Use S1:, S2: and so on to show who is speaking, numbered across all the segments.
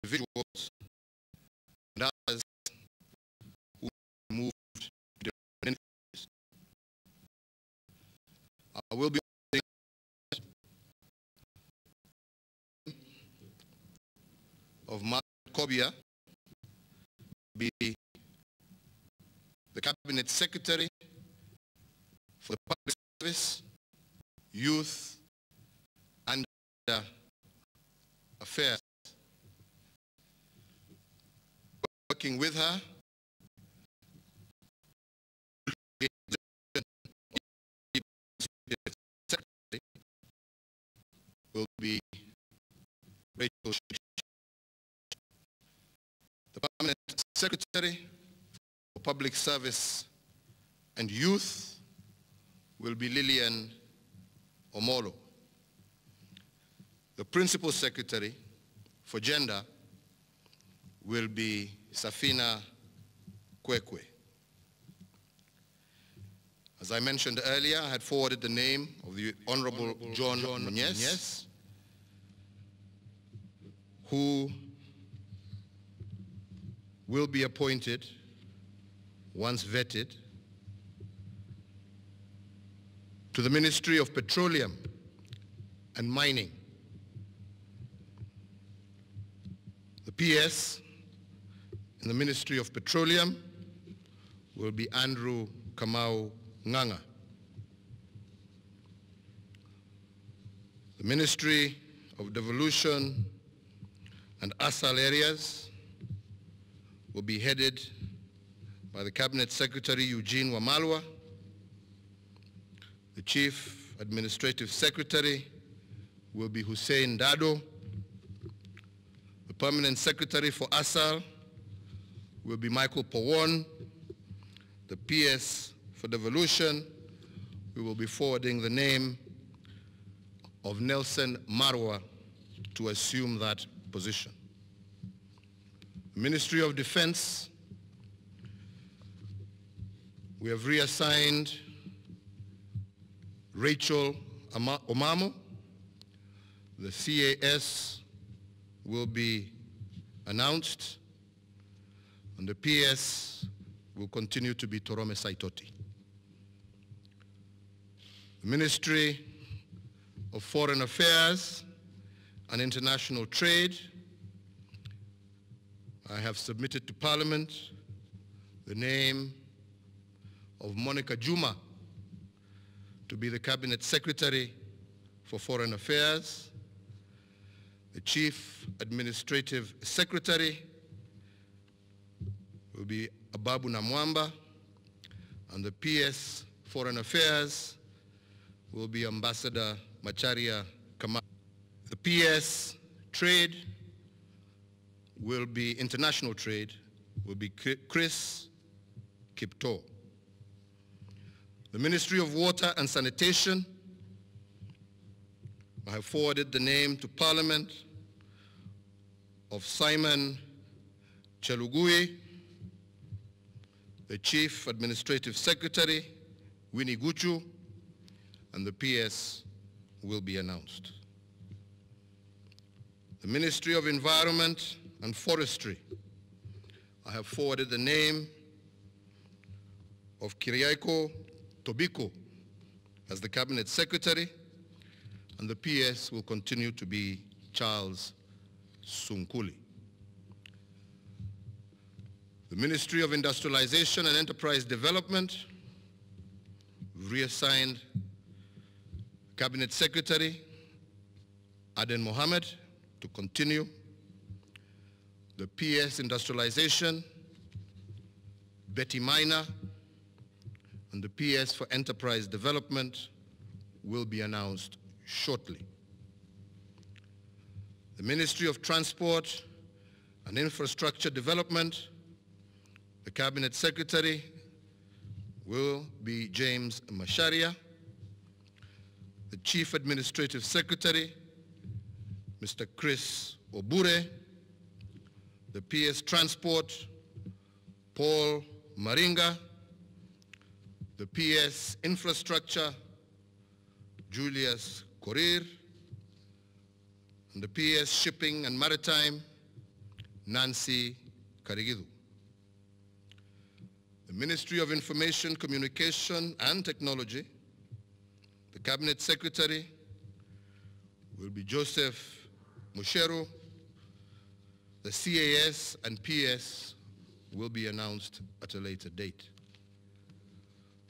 S1: individuals and others who moved to different industries. I will be of Mark Kobia be the Cabinet Secretary for the Public Service, Youth and Affairs. Working with her, will be Rachel. The Permanent Secretary for Public Service and Youth will be Lillian Omolo. The Principal Secretary for Gender will be Safina Kwekwe. As I mentioned earlier, I had forwarded the name of the Honorable John Nunez, who will be appointed, once vetted, to the Ministry of Petroleum and Mining. The PS in the Ministry of Petroleum will be Andrew Kamau Nganga. The Ministry of Devolution and ASAL areas will be headed by the Cabinet Secretary Eugene Wamalwa. The Chief Administrative Secretary will be Hussein Dado. The Permanent Secretary for ASAL will be Michael Powon. The PS for Devolution, we will be forwarding the name of Nelson Marwa to assume that position. The Ministry of Defense, we have reassigned Rachel Omamo. The CAS will be announced, and the PS will continue to be Torome Saitoti. The Ministry of Foreign Affairs and International Trade, I have submitted to Parliament the name of Monica Juma to be the Cabinet Secretary for Foreign Affairs. The Chief Administrative Secretary will be Ababu Namwamba, and the PS Foreign Affairs will be Ambassador Macharia Kamal. The PS Trade will be, International Trade, will be Chris Kipto. The Ministry of Water and Sanitation, I have forwarded the name to Parliament of Simon Chelugui. The Chief Administrative Secretary, Winnie Guchu, and the PS will be announced. The Ministry of Environment and Forestry, I have forwarded the name of Kiriako Tobiko as the Cabinet Secretary, and the PS will continue to be Charles Sunkuli. The Ministry of Industrialization and Enterprise Development, reassigned Cabinet Secretary Aden Mohammed to continue. The PS Industrialization, Betty Minor, and the PS for Enterprise Development will be announced shortly. The Ministry of Transport and Infrastructure Development, the Cabinet Secretary will be James Masharia. The Chief Administrative Secretary, Mr. Chris Obure. The PS Transport, Paul Maringa. The PS Infrastructure, Julius Korir. And the PS Shipping and Maritime, Nancy Karigidu. The Ministry of Information, Communication and Technology, the Cabinet Secretary will be Joseph Mushero. The CAS and PS will be announced at a later date.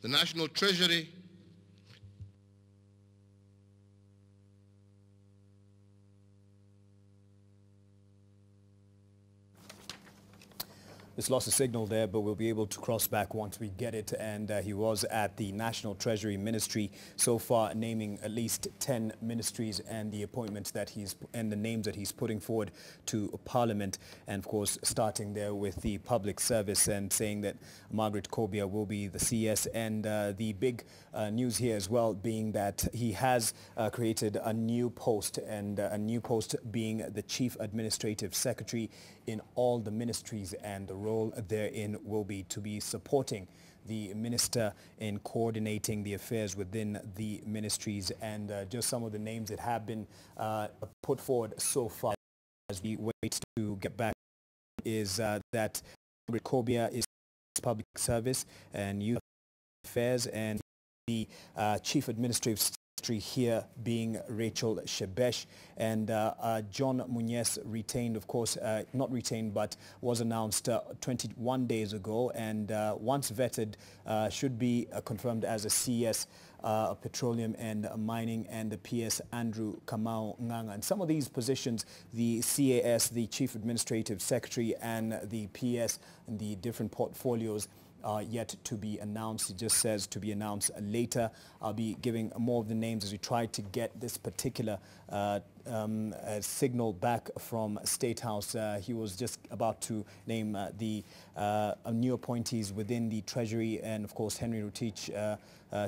S1: The National Treasury
S2: Just lost a signal there, but we'll be able to cross back once we get it. And he was at the National Treasury Ministry so far, naming at least 10 ministries and the appointments that and the names that he's putting forward to Parliament. And of course, starting there with the public service and saying that Margaret Kobia will be the CS. And the big news here as well being that he has created a new post, and a new post being the Chief Administrative Secretary in all the ministries, and the role therein will be to be supporting the minister in coordinating the affairs within the ministries. And just some of the names that have been put forward so far as we wait to get back is that Kobia is public service and youth affairs, and the Chief Administrative Secretary here being Rachel Shebesh, and John Munez retained, of course, not retained, but was announced 21 days ago, and once vetted should be confirmed as a CS Petroleum and Mining, and the PS Andrew Kamau Nganga. And some of these positions, the CAS, the Chief Administrative Secretary, and the PS, and the different portfolios are yet to be announced. It just says to be announced later. I'll be giving more of the names as we try to get this particular signal back from State House. He was just about to name the new appointees within the Treasury, and of course Henry Rotich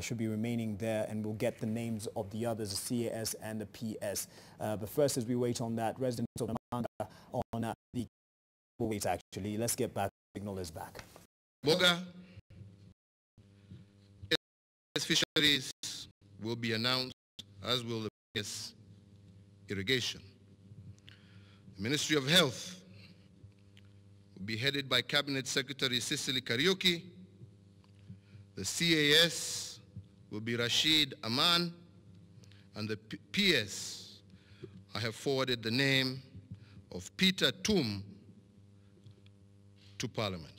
S2: should be remaining there, and we'll get the names of the others, the CAS and the PS. But first, as we wait on that, residents of Namanga on the wait actually, let's get back. Signal is back.
S1: Boga fisheries will be announced, as will the PS irrigation. The Ministry of Health will be headed by Cabinet Secretary Cicely Kariuki. The CAS will be Rashid Aman, and the PS, I have forwarded the name of Peter Tum to Parliament.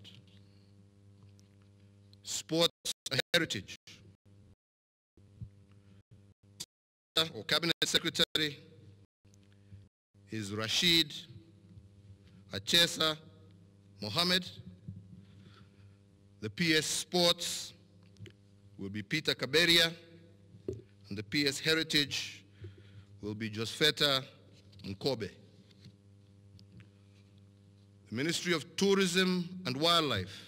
S1: Sports and Heritage, or Cabinet Secretary is Rashid Achesa Mohammed. The PS Sports will be Peter Kaberia, and the PS Heritage will be Josfeta Mkobe. The Ministry of Tourism and Wildlife,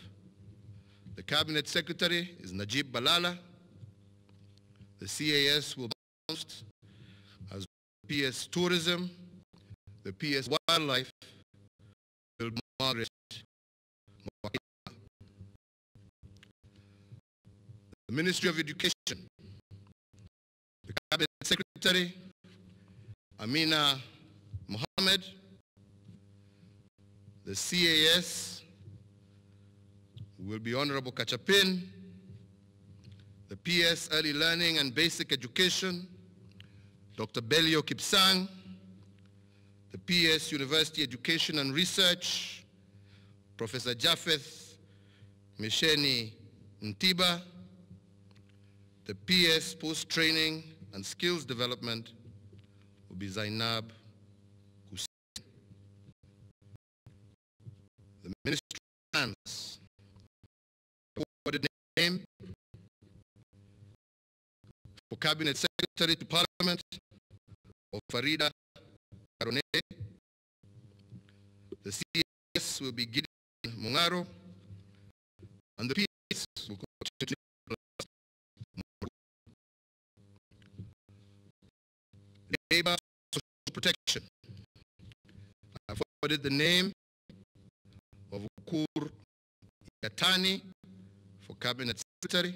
S1: the Cabinet Secretary is Najib Balala. The CAS will be announced as PS Tourism. The PS Wildlife will be Margaret. The Ministry of Education, the Cabinet Secretary Amina Mohammed. The CAS will be Honorable Kachapin. The PS Early Learning and Basic Education, Dr. Belio Kipsang. The PS University Education and Research, Professor Japheth Mesheni Ntiba. The PS Post-Training and Skills Development will be Zainab Hussein. The Ministry of Finance, the name for Cabinet Secretary to Parliament of Farida Karone. The CS will be Gideon Mungaro, and the PS will continue. Labor Social Protection. I forwarded the name of Ukur Yatani for Cabinet Secretary.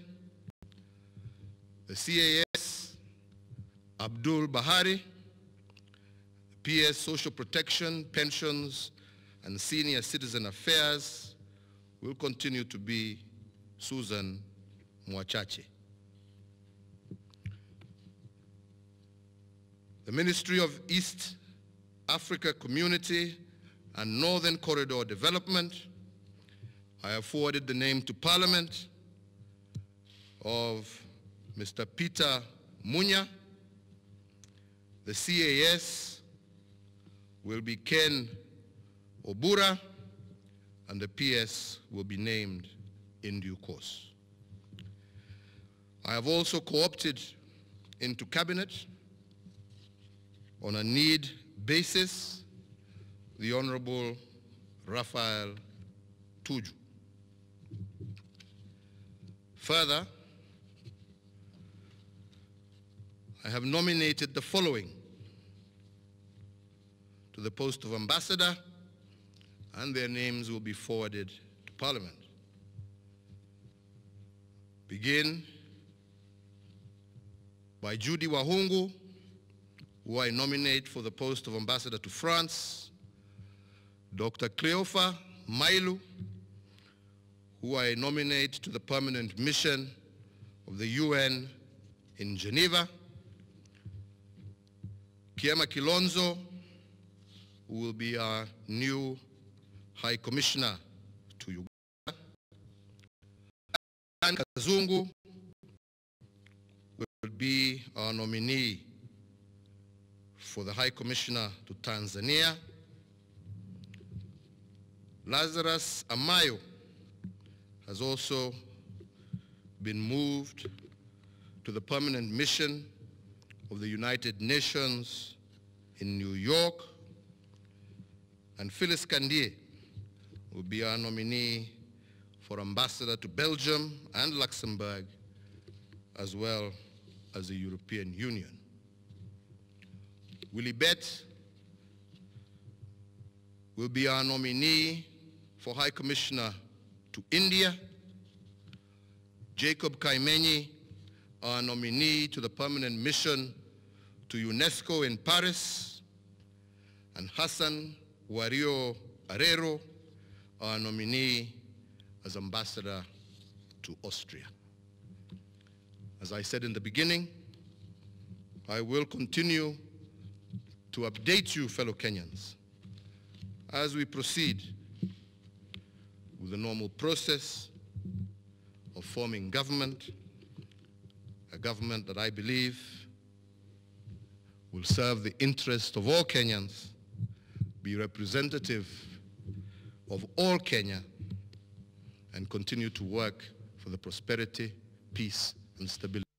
S1: The CAS, Abdul Bahari. The PS Social Protection, Pensions and Senior Citizen Affairs will continue to be Susan Mwachache. The Ministry of East Africa Community and Northern Corridor Development, I have forwarded the name to Parliament of Mr. Peter Munya. The CAS will be Ken Obura, and the PS will be named in due course. I have also co-opted into Cabinet on a need basis the Honorable Raphael Tuju. Further, I have nominated the following to the post of ambassador, and their names will be forwarded to Parliament. Begin by Judy Wahungu, who I nominate for the post of ambassador to France, Dr. Cleofa Mailu, who I nominate to the permanent mission of the UN in Geneva, Kiema Kilonzo, who will be our new High Commissioner to Uganda, and Kazungu will be our nominee for the High Commissioner to Tanzania. Lazarus Amayo has also been moved to the permanent mission of the United Nations in New York, and Phyllis Kandie will be our nominee for ambassador to Belgium and Luxembourg, as well as the European Union. Willie Bett will be our nominee for High Commissioner to India. Jacob Kaimenyi, our nominee to the permanent mission to UNESCO in Paris, and Hassan Wario Arero, our nominee as ambassador to Austria. As I said in the beginning, I will continue to update you, fellow Kenyans, as we proceed with the normal process of forming government, a government that I believe will serve the interest of all Kenyans, be representative of all Kenya, and continue to work for the prosperity, peace, and stability